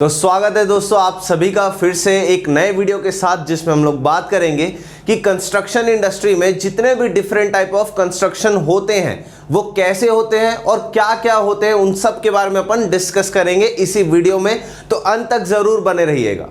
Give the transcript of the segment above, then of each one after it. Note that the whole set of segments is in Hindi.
तो स्वागत है दोस्तों आप सभी का फिर से एक नए वीडियो के साथ, जिसमें हम लोग बात करेंगे कि कंस्ट्रक्शन इंडस्ट्री में जितने भी डिफरेंट टाइप ऑफ कंस्ट्रक्शन होते हैं वो कैसे होते हैं और क्या क्या होते हैं, उन सब के बारे में अपन डिस्कस करेंगे इसी वीडियो में। तो अंत तक जरूर बने रहिएगा।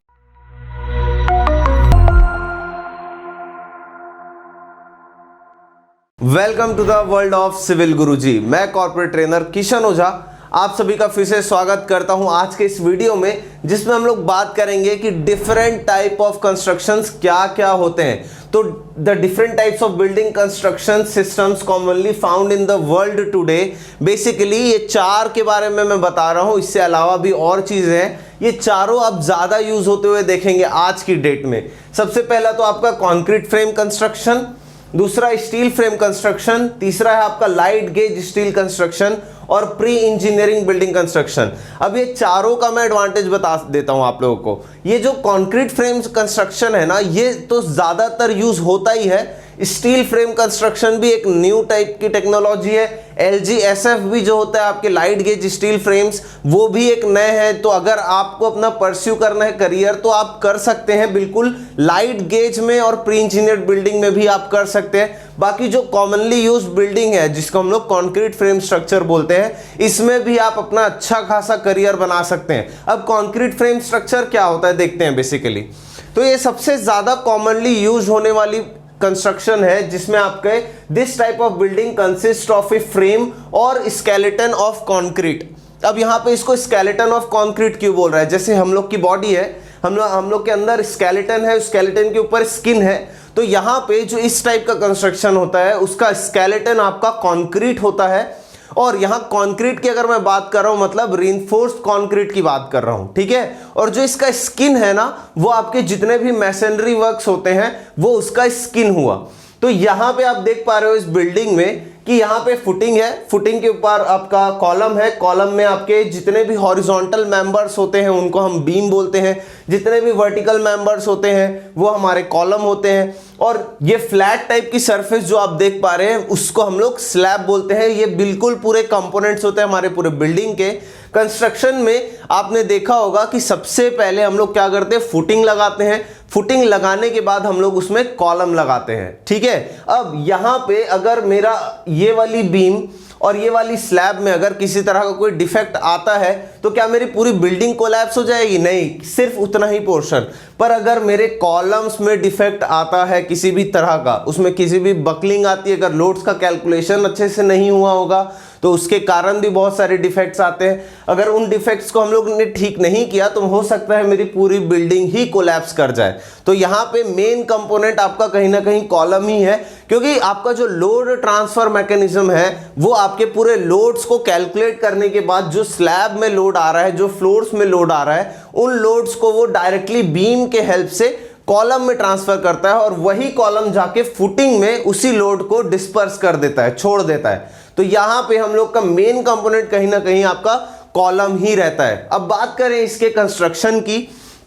Welcome to the world of civil Guruji. मैं कॉर्पोरेट ट्रेनर किशन ओझा आप सभी का फिर से स्वागत करता हूं आज के इस वीडियो में, जिसमें हम लोग बात करेंगे कि डिफरेंट टाइप ऑफ कंस्ट्रक्शंस क्या क्या होते हैं। तो the different types of building construction systems commonly found in the world today. Basically ये चार के बारे में मैं बता रहा हूं, इससे अलावा भी और चीजें हैं। ये चारों अब ज्यादा यूज होते हुए देखेंगे आज की डेट में। सबसे पहला तो आपका कॉन्क्रीट फ्रेम कंस्ट्रक्शन, दूसरा स्टील फ्रेम कंस्ट्रक्शन, तीसरा है आपका लाइट गेज स्टील कंस्ट्रक्शन और प्री इंजीनियरिंग बिल्डिंग कंस्ट्रक्शन। अब ये चारों का मैं एडवांटेज बता देता हूं आप लोगों को। ये जो कंक्रीट फ्रेम कंस्ट्रक्शन है ना, ये तो ज्यादातर यूज होता ही है। स्टील फ्रेम कंस्ट्रक्शन भी एक न्यू टाइप की टेक्नोलॉजी है। LGSF भी जो होता है आपके लाइट गेज स्टील फ्रेम्स, वो भी एक नए हैं। तो अगर आपको अपना परस्यू करना है करियर तो आप कर सकते हैं बिल्कुल लाइट गेज में, और प्री इंजीनियर्ड बिल्डिंग में भी आप कर सकते हैं। बाकी जो कॉमनली यूज बिल्डिंग है जिसको हम लोग कॉन्क्रीट फ्रेम स्ट्रक्चर बोलते हैं, इसमें भी आप अपना अच्छा खासा करियर बना सकते हैं। अब कॉन्क्रीट फ्रेम स्ट्रक्चर क्या होता है देखते हैं बेसिकली। तो ये सबसे ज्यादा कॉमनली यूज होने वाली कंस्ट्रक्शन है, जिसमें आपके this type of building consist of a frame और स्केलेटन ऑफ कंक्रीट। अब यहाँ पे इसको स्केलेटन ऑफ कंक्रीट क्यों बोल रहा है? जैसे हम लोग की बॉडी है, हम लोग के अंदर स्केलेटन है, स्केलेटन के ऊपर स्किन है। तो यहाँ पे जो इस टाइप का कंस्ट्रक्शन होता है उसका स्केलेटन आपका कंक्रीट होता है। और यहाँ कंक्रीट की अगर मैं बात कर रहा हूं मतलब रीइंफोर्स्ड कंक्रीट की बात कर रहा हूं, ठीक है। और जो इसका स्किन है ना, वो आपके जितने भी मैसनरी वर्क्स होते हैं वो उसका स्किन हुआ। तो यहाँ पे आप देख पा रहे हो इस बिल्डिंग में कि यहाँ पे फुटिंग है, फुटिंग के ऊपर आपका कॉलम है, कॉलम में आपके जितने भी हॉरिजॉन्टल मेंबर्स होते हैं उनको हम बीम बोलते हैं, जितने भी वर्टिकल मेंबर्स होते हैं वो हमारे कॉलम होते हैं। और ये फ्लैट टाइप की सरफेस जो आप देख पा रहे हैं उसको हम लोग स्लैब बोलते हैं। ये बिल्कुल पूरे कंपोनेंट्स होते हैं हमारे पूरे बिल्डिंग के। कंस्ट्रक्शन में आपने देखा होगा कि सबसे पहले हम लोग क्या करते हैं, फुटिंग लगाते हैं। फुटिंग लगाने के बाद हम लोग उसमें कॉलम लगाते हैं, ठीक है। अब यहाँ पे अगर मेरा ये वाली बीम और ये वाली स्लैब में अगर किसी तरह का कोई डिफेक्ट आता है तो क्या मेरी पूरी बिल्डिंग कोलैप्स हो जाएगी? नहीं, सिर्फ उतना ही पोर्शन। पर अगर मेरे कॉलम्स में डिफेक्ट आता है किसी भी तरह का, उसमें किसी भी बकलिंग आती है, अगर लोड्स का कैलकुलेशन अच्छे से नहीं हुआ होगा तो उसके कारण भी बहुत सारे डिफेक्ट्स आते हैं। अगर उन डिफेक्ट्स को हम लोग ने ठीक नहीं किया तो हो सकता है मेरी पूरी बिल्डिंग ही कोलैप्स कर जाए। तो यहाँ पे मेन कंपोनेंट आपका कहीं ना कहीं कॉलम ही है, क्योंकि आपका जो लोड ट्रांसफर मैकेनिज्म है वो आपके पूरे लोड्स को कैलकुलेट करने के बाद जो स्लैब में लोड आ रहा है, जो फ्लोर्स में लोड आ रहा है, उन लोड्स को वो डायरेक्टली बीम के हेल्प से कॉलम में ट्रांसफर करता है और वही कॉलम जाके फुटिंग में उसी लोड को डिस्पर्स कर देता है, छोड़ देता है। तो यहां पे हम लोग का मेन कंपोनेंट कहीं ना कहीं आपका कॉलम ही रहता है। अब बात करें इसके कंस्ट्रक्शन की,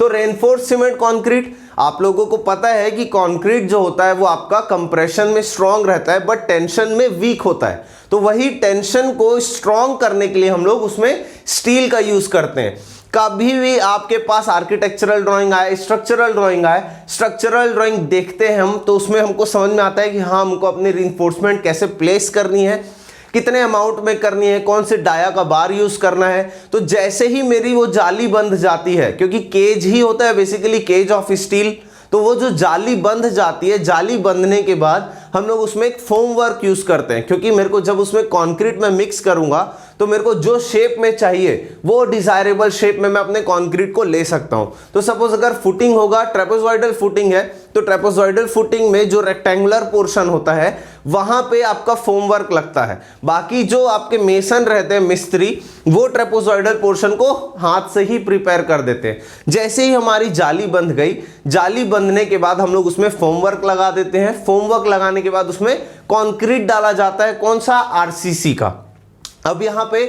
तो रेनफोर्स सीमेंट कंक्रीट, आप लोगों को पता है कि कंक्रीट जो होता है वो आपका कंप्रेशन में स्ट्रांग रहता है बट टेंशन में वीक होता है। तो वही टेंशन को स्ट्रांग करने के लिए हम लोग उसमें स्टील का यूज करते हैं। कभी भी आपके पास आर्किटेक्चरल ड्राइंग आए, स्ट्रक्चरल ड्राइंग आए, स्ट्रक्चरल ड्राइंग देखते हैं हम तो उसमें हमको समझ में आता है कि हाँ, हमको अपनी रीइंफोर्समेंट कैसे प्लेस करनी है, कितने अमाउंट में करनी है, कौन से डाया का बार यूज करना है। तो जैसे ही मेरी वो जाली बंध जाती है, क्योंकि केज ही होता है बेसिकली, केज ऑफ स्टील, तो वो जो जाली बंध जाती है, जाली बंधने के बाद हम लोग उसमें एक फोम वर्क यूज करते हैं, क्योंकि मेरे को जब उसमें कंक्रीट में मिक्स करूंगा तो मेरे को जो शेप में चाहिए वो डिजायरेबल शेप में मैं अपने कंक्रीट को ले सकता हूं। तो सपोज अगर फुटिंग होगा, ट्रेपेजॉइडल फुटिंग है, तो ट्रेपेजॉइडल फुटिंग में जो रेक्टेंगुलर पोर्शन होता है वहां पे आपका फोम वर्क लगता है। बाकी जो आपके मेसन रहते हैं, मिस्त्री, वो ट्रेपेजॉइडल पोर्शन को हाथ से ही प्रिपेयर कर देते हैं। जैसे ही हमारी जाली बंध गई, जाली बंधने के बाद हम लोग उसमें फोम वर्क लगा देते हैं। फोम वर्क लगाने के बाद उसमें कंक्रीट डाला जाता है, कौन सा? RCC का। अब यहाँ पे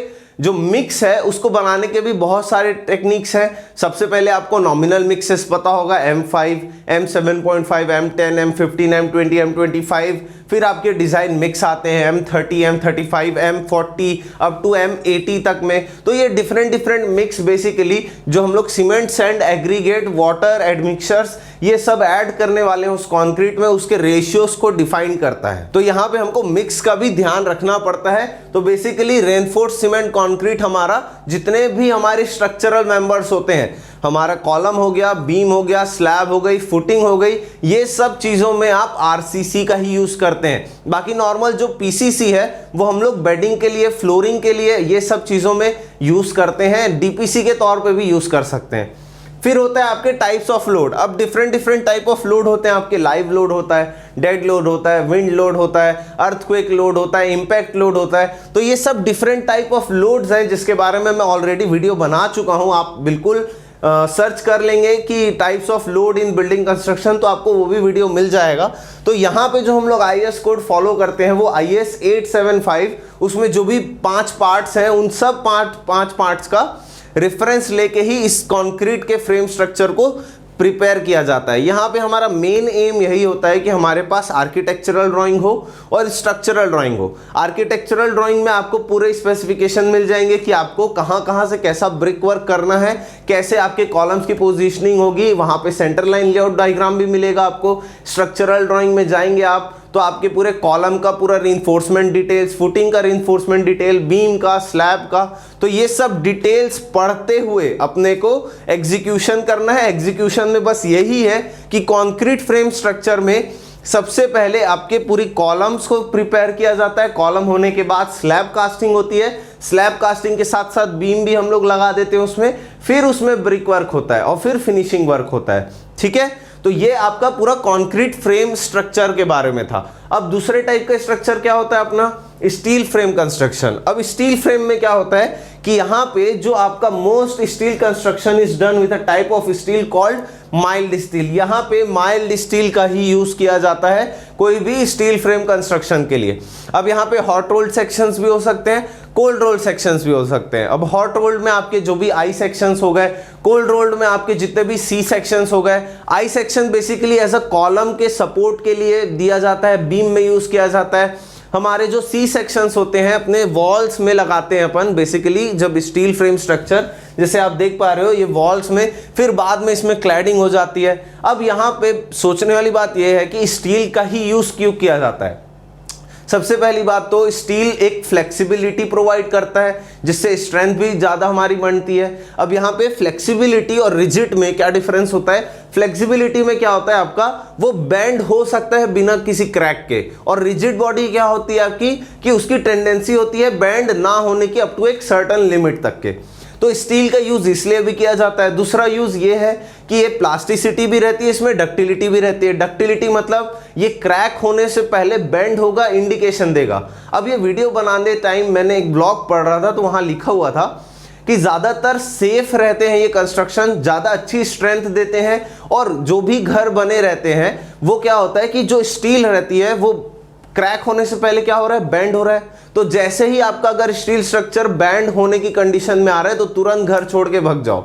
जो मिक्स है उसको बनाने के भी बहुत सारे टेक्निक्स हैं। सबसे पहले आपको नॉमिनल मिक्सेस पता होगा, M5, M7.5, M10, M15, M20, M25, फिर आपके डिज़ाइन मिक्स आते हैं M30, M35, M40 up to M80 तक में। तो ये डिफरेंट मिक्स बेसिकली जो हम लोग cement, sand, aggregate, water, admixtures ये सब ऐड करने वाले हैं उस कंक्रीट में, उसके रेशियोज को डिफाइन करता है। तो यहाँ पे हमको मिक्स का भी ध्यान रखना पड़ता है। तो बेसिकली रेनफोर्स सीमेंट कंक्रीट हमारा जितने भी हमारे स्ट्रक्चरल मेंबर्स होते हैं, हमारा कॉलम हो गया, बीम हो गया, स्लैब हो गई, फुटिंग हो गई, ये सब चीजों में आप आरसीसी का ही यूज करते हैं। बाकी नॉर्मल जो पीसीसी है वो हम लोग बेडिंग के लिए, फ्लोरिंग के लिए, ये सब चीजों में यूज करते हैं। डीपीसी के तौर पे भी यूज कर सकते हैं। फिर होता है आपके टाइप्स ऑफ लोड। अब डिफरेंट टाइप ऑफ लोड होते हैं आपके। लाइव लोड होता है, डेड लोड होता है, विंड लोड होता है, अर्थक्वेक लोड होता है, इंपैक्ट लोड होता है। तो ये सब डिफरेंट टाइप ऑफ लोड्स हैं जिसके बारे में मैं ऑलरेडी वीडियो बना चुका हूं। आप बिल्कुल सर्च कर लेंगे कि types of load in building construction, तो आपको वो भी वीडियो मिल जाएगा। तो यहाँ पे जो हम लोग IS कोड फॉलो करते हैं वो IS 875, उसमें जो भी 5 पार्ट्स हैं उन सब 5 पार्ट्स का रेफरेंस लेके ही इस कंक्रीट के फ्रेम स्ट्रक्चर को प्रिपेयर किया जाता है। यहाँ पे हमारा मेन एम यही होता है कि हमारे पास आर्किटेक्चरल ड्राइंग हो और स्ट्रक्चरल ड्राइंग हो। आर्किटेक्चरल ड्राइंग में आपको पूरे स्पेसिफिकेशन मिल जाएंगे कि आपको कहाँ से कैसा ब्रिक वर्क करना है, कैसे आपके कॉलम्स की पोजीशनिंग होगी, वहाँ पे सेंटर लाइन लेआउट डायग्राम भी मिलेगा आपको। स्ट्रक्चरल ड्राइंग में जाएंगे आप तो आपके पूरे कॉलम का पूरा रीइंफोर्समेंट डिटेल्स, फुटिंग का रीइंफोर्समेंट डिटेल, बीम का, स्लैब का, तो ये सब डिटेल्स पढ़ते हुए अपने को एग्जीक्यूशन करना है। एग्जीक्यूशन में बस यही है कि कंक्रीट फ्रेम स्ट्रक्चर में सबसे पहले आपके पूरी कॉलम्स को प्रिपेयर किया जाता है। कॉलम होने के बाद स्लैब कास्टिंग होती है। स्लैब कास्टिंग के साथ साथ बीम भी हम लोग लगा देते हैं उसमें। फिर उसमें ब्रिक वर्क होता है और फिर फिनिशिंग वर्क होता है। ठीक है, तो ये आपका पूरा कंक्रीट फ्रेम स्ट्रक्चर के बारे में था। अब दूसरे टाइप का स्ट्रक्चर क्या होता है अपना, स्टील फ्रेम कंस्ट्रक्शन। अब स्टील फ्रेम में क्या होता है कि यहाँ पे जो आपका most steel construction is done with a type of steel called mild steel. यहाँ पे माइल्ड स्टील का ही यूज किया जाता है कोई भी स्टील फ्रेम कंस्ट्रक्शन के लिए। अब यहाँ पे हॉट रोल्ड सेक्शंस भी हो सकते हैं, कोल्ड रोल्ड सेक्शंस भी हो सकते हैं। अब हॉट रोल्ड में आपके जो भी आई सेक्शंस हो गए, कोल्ड रोल्ड में आपके जितने भी सी सेक्शंस हो गए। I section basically as a column के सपोर्ट के लिए दिया जाता है, बीम में यूज किया जाता है। हमारे जो सी सेक्शंस होते हैं अपने वॉल्स में लगाते हैं अपन बेसिकली, जब स्टील फ्रेम स्ट्रक्चर जैसे आप देख पा रहे हो ये वॉल्स में, फिर बाद में इसमें क्लैडिंग हो जाती है। अब यहाँ पे सोचने वाली बात यह है कि स्टील का ही यूज क्यों किया जाता है। सबसे पहली बात तो स्टील एक फ्लेक्सिबिलिटी प्रोवाइड करता है जिससे स्ट्रेंथ भी ज़्यादा हमारी बनती है। अब यहाँ पे फ्लेक्सिबिलिटी और रिजिड में क्या डिफरेंस होता है। फ्लेक्सिबिलिटी में क्या होता है आपका, वो बेंड हो सकता है बिना किसी क्रैक के, और रिजिड बॉडी क्या होती है आपकी कि उसकी टेंडेंसी होती है बेंड ना होने की अप टू एक सर्टेन लिमिट तक के। तो स्टील का यूज इसलिए भी किया जाता है। दूसरा यूज ये है कि ये प्लास्टिसिटी भी रहती है, इसमें डक्टिलिटी भी रहती है। डक्टिलिटी मतलब ये क्रैक होने से पहले बेंड होगा, इंडिकेशन देगा। अब ये वीडियो बनाने टाइम मैंने एक ब्लॉग पढ़ रहा था तो वहां लिखा हुआ था कि ज्यादातर सेफ रहते हैं ये कंस्ट्रक्शन, ज्यादा अच्छी स्ट्रेंथ देते हैं, और जो भी घर बने रहते हैं वो क्या होता है कि जो स्टील रहती है वो क्रैक होने से पहले क्या हो रहा है, बेंड हो रहा है। तो जैसे ही आपका अगर स्टील स्ट्रक्चर बैंड होने की कंडीशन में आ रहा है तो तुरंत घर छोड़ के भाग जाओ,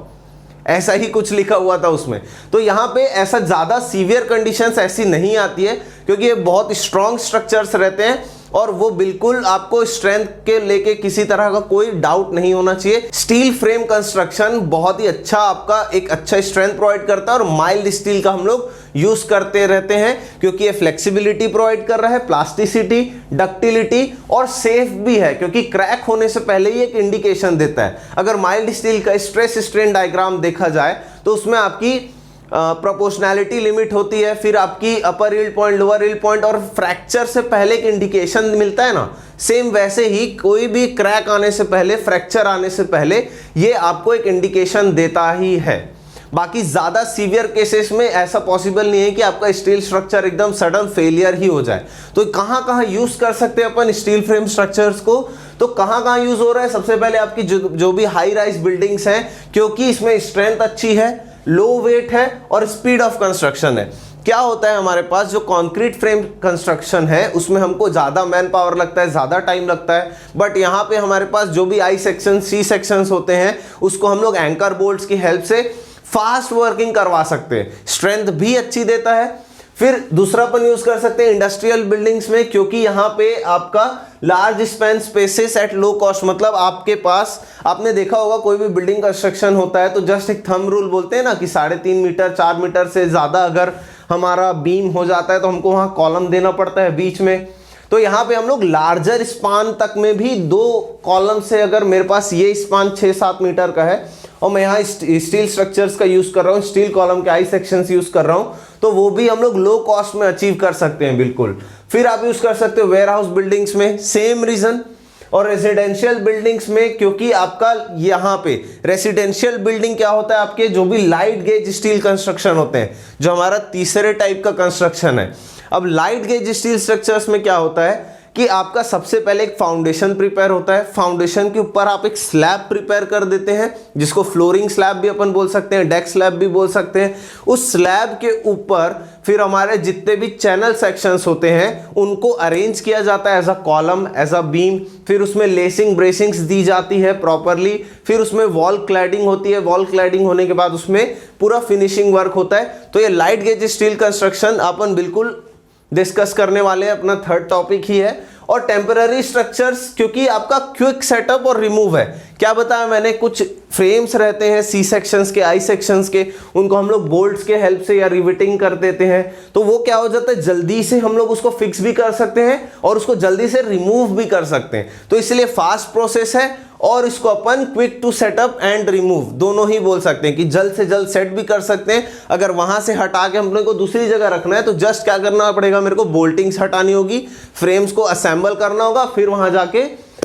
ऐसा ही कुछ लिखा हुआ था उसमें। तो यहाँ पे ऐसा ज्यादा सीवियर कंडीशंस ऐसी नहीं आती है क्योंकि ये बहुत स्ट्रॉन्ग स्ट्रक्चर्स रहते हैं और वो बिल्कुल आपको स्ट्रेंथ के लेके किसी तरह का कोई डाउट नहीं होना चाहिए। स्टील फ्रेम कंस्ट्रक्शन बहुत ही अच्छा आपका एक अच्छा स्ट्रेंथ प्रोवाइड करता है और माइल्ड स्टील का हम लोग यूज करते रहते हैं क्योंकि ये फ्लेक्सिबिलिटी प्रोवाइड कर रहा है, प्लास्टिसिटी, डक्टिलिटी और सेफ भी है क्योंकि क्रैक होने से पहले ही एक इंडिकेशन देता है। अगर माइल्ड स्टील का स्ट्रेस स्ट्रेन डायग्राम देखा जाए तो उसमें आपकी प्रोपोर्शनैलिटी लिमिट होती है, फिर आपकी upper yield point, lower yield point और फ्रैक्चर से पहले एक इंडिकेशन मिलता है ना, सेम वैसे ही कोई भी क्रैक आने से पहले, फ्रैक्चर आने से पहले ये आपको एक इंडिकेशन देता ही है। बाकी ज्यादा सीवियर केसेस में ऐसा पॉसिबल नहीं है कि आपका स्टील स्ट्रक्चर एकदम सडन फेलियर ही हो जाए। तो कहां यूज कर सकते हैं अपन स्टील फ्रेम स्ट्रक्चर्स को, तो कहां यूज हो रहा है। सबसे पहले आपकी जो भी हाई राइज बिल्डिंग्स हैं, क्योंकि इसमें स्ट्रेंथ अच्छी है, लो वेट है और स्पीड ऑफ कंस्ट्रक्शन है। क्या होता है हमारे पास जो कंक्रीट फ्रेम कंस्ट्रक्शन है उसमें हमको ज्यादा मैन पावर लगता है, ज्यादा टाइम लगता है, बट यहाँ पे हमारे पास जो भी आई सेक्शन, सी सेक्शंस होते हैं उसको हम लोग एंकर बोल्ट्स की हेल्प से फास्ट वर्किंग करवा सकते हैं। स्ट्रेंथ भी अच्छी देता है, फिर दूसरा अपन यूज कर सकते हैं इंडस्ट्रियल बिल्डिंग्स में, क्योंकि यहाँ पे आपका large span spaces at low cost, मतलब आपके पास, आपने देखा होगा कोई भी बिल्डिंग कंस्ट्रक्शन होता है तो जस्ट एक थंब रूल बोलते हैं ना कि 3.5 मीटर 4 मीटर से ज्यादा अगर हमारा बीम हो जाता है तो हमको वहां कॉलम देना पड़ता है बीच में। तो यहाँ पे हम लोग लार्जर स्पान तक में भी 2 कॉलम से, अगर मेरे पास ये स्पान 6-7 मीटर का है और मैं यहाँ स्टील स्ट्रक्चर्स का यूज कर रहा हूँ, स्टील कॉलम के आई सेक्शंस यूज कर रहा हूँ, तो वो भी हम लोग लो कॉस्ट में अचीव कर सकते हैं बिल्कुल। फिर आप यूज कर सकते हो वेयर हाउस बिल्डिंग्स में, सेम रीजन। और रेजिडेंशियल बिल्डिंग्स में, क्योंकि आपका यहाँ पे रेसिडेंशियल बिल्डिंग क्या होता है, आपके जो भी लाइट गेज स्टील कंस्ट्रक्शन होते हैं, जो हमारा तीसरे टाइप का कंस्ट्रक्शन है। अब लाइट गेज स्टील स्ट्रक्चर्स में क्या होता है कि आपका सबसे पहले एक फाउंडेशन प्रिपेयर होता है, फाउंडेशन के ऊपर आप एक स्लैब प्रिपेयर कर देते हैं, जिसको फ्लोरिंग स्लैब भी अपन बोल सकते हैं, डेक स्लैब भी बोल सकते हैं। उस स्लैब के ऊपर फिर हमारे जितने भी चैनल सेक्शंस होते हैं उनको अरेंज किया जाता है as a column, as a beam. फिर उसमें लेसिंग ब्रेसिंग्स दी जाती है प्रॉपरली। फिर उसमें वॉल क्लैडिंग होती है, वॉल क्लैडिंग होने के बाद उसमें पूरा फिनिशिंग वर्क होता है। तो ये लाइट गेज स्टील कंस्ट्रक्शन अपन बिल्कुल डिस्कस करने वाले हैं, अपना थर्ड टॉपिक ही है। और टेम्पररी स्ट्रक्चर्स, क्योंकि आपका क्विक सेटअप और रिमूव है। क्या बताया मैंने, कुछ फ्रेम्स रहते हैं सी सेक्शंस के, आई सेक्शंस के, उनको हम लोग बोल्ट्स के हेल्प से या रिवेटिंग कर देते हैं, तो वो क्या हो जाता है, जल्दी से हम लोग उसको फिक्स भी कर सकते हैं और उसको जल्दी से रिमूव भी कर सकते हैं। तो इसलिए फास्ट प्रोसेस है और इसको अपन quick to set up and remove दोनों ही बोल सकते हैं कि जल्द से जल्द सेट भी कर सकते हैं। अगर वहां से हटा के हम लोग को दूसरी जगह रखना है तो जस्ट क्या करना पड़ेगा, मेरे को बोल्टिंग्स हटानी होगी, फ्रेम्स को असेंबल करना होगा, फिर वहां जाके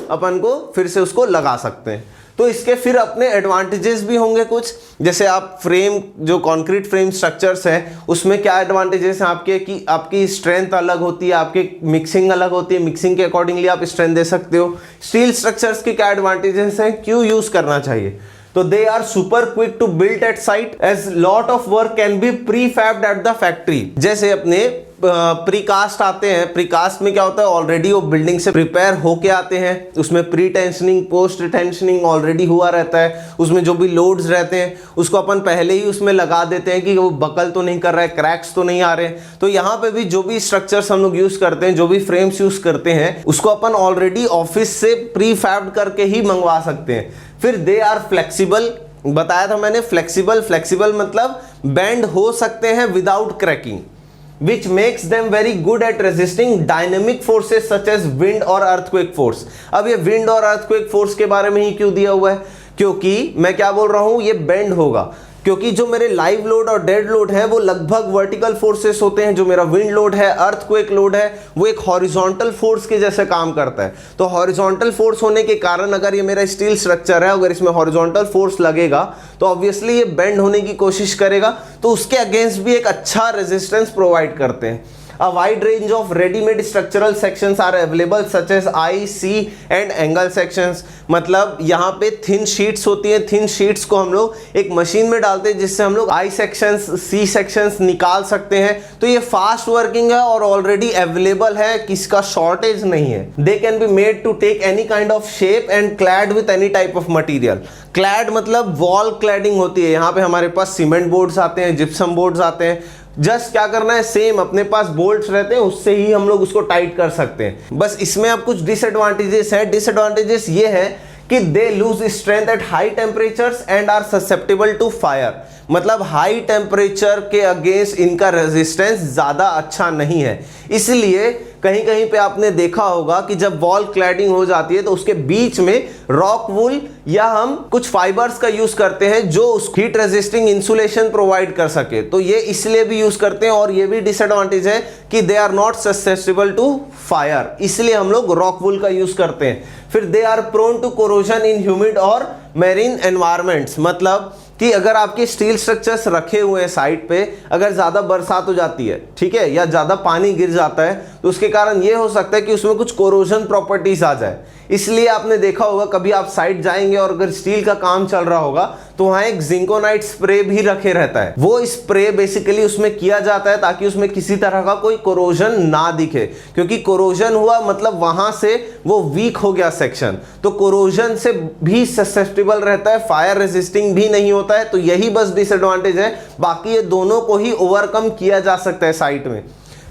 अपन को फिर से उसको लगा सकते हैं। तो इसके फिर अपने एडवांटेजेस भी होंगे कुछ, जैसे आप फ्रेम, जो कंक्रीट फ्रेम स्ट्रक्चर्स हैं उसमें क्या एडवांटेजेस हैं आपके, कि आपकी स्ट्रेंथ अलग होती है, आपकी मिक्सिंग अलग होती है, मिक्सिंग के अकॉर्डिंगली आप स्ट्रेंथ दे सकते हो। स्टील स्ट्रक्चर्स के क्या एडवांटेजेस हैं, क्यों यूज करना चाहिए, तो they are super quick to build at site as lot of work can be prefabbed at the factory. जैसे अपने प्रीकास्ट आते हैं, प्रीकास्ट में क्या होता है, ऑलरेडी वो बिल्डिंग से प्रिपेयर होके आते हैं, उसमें pre tensioning post tensioning already हुआ रहता है, उसमें जो भी लोड्स रहते हैं उसको अपन पहले ही उसमें लगा देते हैं कि वो बकल तो नहीं कर रहा है, क्रैक्स तो नहीं आ रहे। तो यहाँ पे भी जो भी स्ट्रक्चर्स हम लोग यूज करते हैं, जो भी फ्रेम्स यूज करते हैं, उसको अपन ऑलरेडी ऑफिस से प्री फैब्ड करके ही मंगवा सकते हैं। फिर दे आर फ्लेक्सिबल, बताया था मैंने फ्लेक्सिबल, फ्लेक्सिबल मतलब बेंड हो सकते हैं without cracking, which makes them very good at resisting dynamic forces such as wind और earthquake force। अब ये wind और earthquake force के बारे में ही क्यों दिया हुआ है, क्योंकि मैं क्या बोल रहा हूं, ये बेंड होगा, क्योंकि जो मेरे लाइव लोड और डेड लोड है वो लगभग वर्टिकल फोर्सेस होते हैं। जो मेरा विंड लोड है, अर्थक्वेक लोड है, वो एक हॉरिजॉन्टल फोर्स के जैसे काम करता है। तो हॉरिजॉन्टल फोर्स होने के कारण अगर ये मेरा स्टील स्ट्रक्चर है, अगर इसमें हॉरिजॉन्टल फोर्स लगेगा तो ऑब्वियसली ये बेंड होने की कोशिश करेगा, तो उसके अगेंस्ट भी एक अच्छा रेजिस्टेंस प्रोवाइड करते हैं। A wide range of ready-made structural sections are available such as I, C and angle sections। मतलब यहाँ पे thin sheets होती हैं, thin sheets को हम लोग एक मशीन में डालते हैं जिससे हम लोग I sections, C sections निकाल सकते हैं। तो ये फास्ट वर्किंग है और ऑलरेडी अवेलेबल है, किसका शॉर्टेज नहीं है। They can be made to take any kind of shape and clad with any type of material। Clad मतलब वॉल क्लैडिंग होती है, यहाँ पे हमारे पास सीमेंट बोर्ड्स आते हैं, जिप्सम बोर्ड्स आते हैं, जस्ट क्या करना है, सेम अपने पास बोल्ट्स रहते हैं उससे ही हम लोग उसको टाइट कर सकते हैं। बस इसमें अब कुछ डिसएडवांटेजेस हैं। डिसएडवांटेजेस ये है कि they lose strength at high temperatures and are susceptible to fire. मतलब हाई टेम्परेचर के अगेंस्ट इनका रेजिस्टेंस ज्यादा अच्छा नहीं है, इसलिए कहीं कहीं पे आपने देखा होगा कि जब वॉल क्लैडिंग हो जाती है तो उसके बीच में रॉक वूल या हम कुछ फाइबर्स का यूज करते हैं जो उस हीट रेजिस्टिंग इंसुलेशन प्रोवाइड कर सके। तो ये इसलिए भी यूज करते हैं और ये भी डिसएडवांटेज है कि they are not susceptible to fire, इसलिए हम लोग रॉक वूल का यूज करते हैं। फिर they are prone to corrosion in humid और मैरीन एनवायरमेंट्स। मतलब कि अगर आपके स्टील स्ट्रक्चर्स रखे हुए हैं साइड पे, अगर ज़्यादा बरसात हो जाती है, ठीक है, या ज़्यादा पानी गिर जाता है, तो उसके कारण ये हो सकता है कि उसमें कुछ कोरोजन प्रॉपर्टीज आ जाए। इसलिए आपने देखा होगा कभी आप साइट जाएंगे और अगर स्टील का काम चल रहा होगा तो वहां एक जिंकोनाइट स्प्रे भी रखे रहता है। वो स्प्रे बेसिकली उसमें किया जाता है ताकि उसमें किसी तरह का कोई कोरोजन ना दिखे, क्योंकि कोरोजन हुआ मतलब वहां से वो वीक हो गया सेक्शन, तो कोरोजन से भी ससेप्टेबल रहता है, फायर रेजिस्टिंग भी नहीं होता है। तो यही बस डिसएडवांटेज है, बाकी ये दोनों को ही ओवरकम किया जा सकता है साइट में।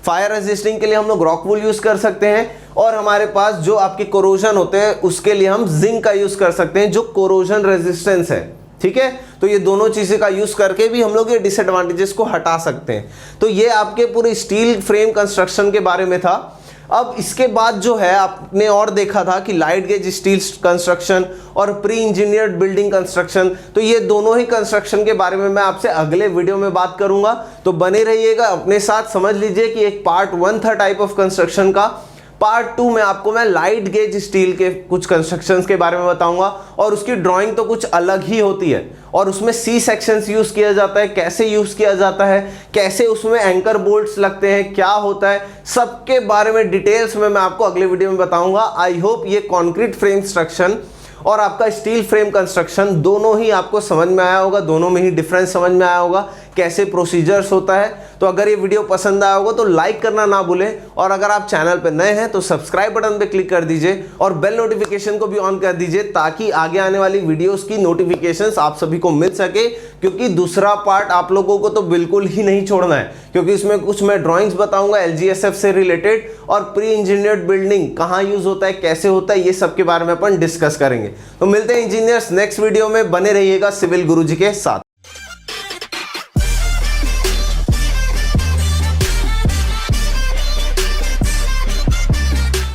फायर रेजिस्टिंग के लिए हम लोग रॉक वूल यूज कर सकते हैं, और हमारे पास जो आपके कोरोजन होते हैं उसके लिए हम जिंक का यूज कर सकते हैं जो कोरोजन रेजिस्टेंस है। ठीक है, तो ये दोनों चीजें का यूज करके भी हम लोग ये डिसएडवांटेजेस को हटा सकते हैं। तो ये आपके पूरे स्टील फ्रेम कंस्ट्रक्शन के बारे में था। अब इसके बाद जो है आपने और देखा था कि लाइट गेज स्टील कंस्ट्रक्शन और प्री इंजीनियर्ड बिल्डिंग कंस्ट्रक्शन, तो ये दोनों ही कंस्ट्रक्शन के बारे में मैं आपसे अगले वीडियो में बात करूंगा। तो बने रहिएगा अपने साथ। समझ लीजिए कि एक पार्ट 1 था टाइप ऑफ कंस्ट्रक्शन का, पार्ट 2 में आपको मैं लाइट गेज स्टील के कुछ कंस्ट्रक्शंस के बारे में बताऊंगा, और उसकी ड्राइंग तो कुछ अलग ही होती है, और उसमें सी सेक्शंस यूज किया जाता है, कैसे यूज किया जाता है, कैसे उसमें एंकर बोल्ट्स लगते हैं, क्या होता है, सबके बारे में डिटेल्स में मैं आपको अगले वीडियो में बताऊंगा। आई होप ये कॉन्क्रीट फ्रेम स्ट्रक्चर और आपका स्टील फ्रेम कंस्ट्रक्शन दोनों ही आपको समझ में आया होगा, दोनों में ही डिफरेंस समझ में आया होगा, कैसे प्रोसीजर्स होता है। तो अगर ये वीडियो पसंद आया होगा तो लाइक करना ना भूलें, और अगर आप चैनल पर नए हैं तो सब्सक्राइब बटन पे क्लिक कर दीजिए और बेल नोटिफिकेशन को भी ऑन कर दीजिए, ताकि आगे आने वाली वीडियोस की नोटिफिकेशंस आप सभी को मिल सके। क्योंकि दूसरा पार्ट आप लोगों को तो बिल्कुल ही नहीं छोड़ना है, क्योंकि इसमें कुछ मैं ड्राइंग्स बताऊंगा LGSF से रिलेटेड, और प्री इंजीनियर्ड बिल्डिंग कहाँ यूज होता है, कैसे होता है, ये सब के बारे में अपन डिस्कस करेंगे। तो मिलते हैं इंजीनियर्स नेक्स्ट वीडियो में। बने रहिएगा सिविल गुरुजी के साथ।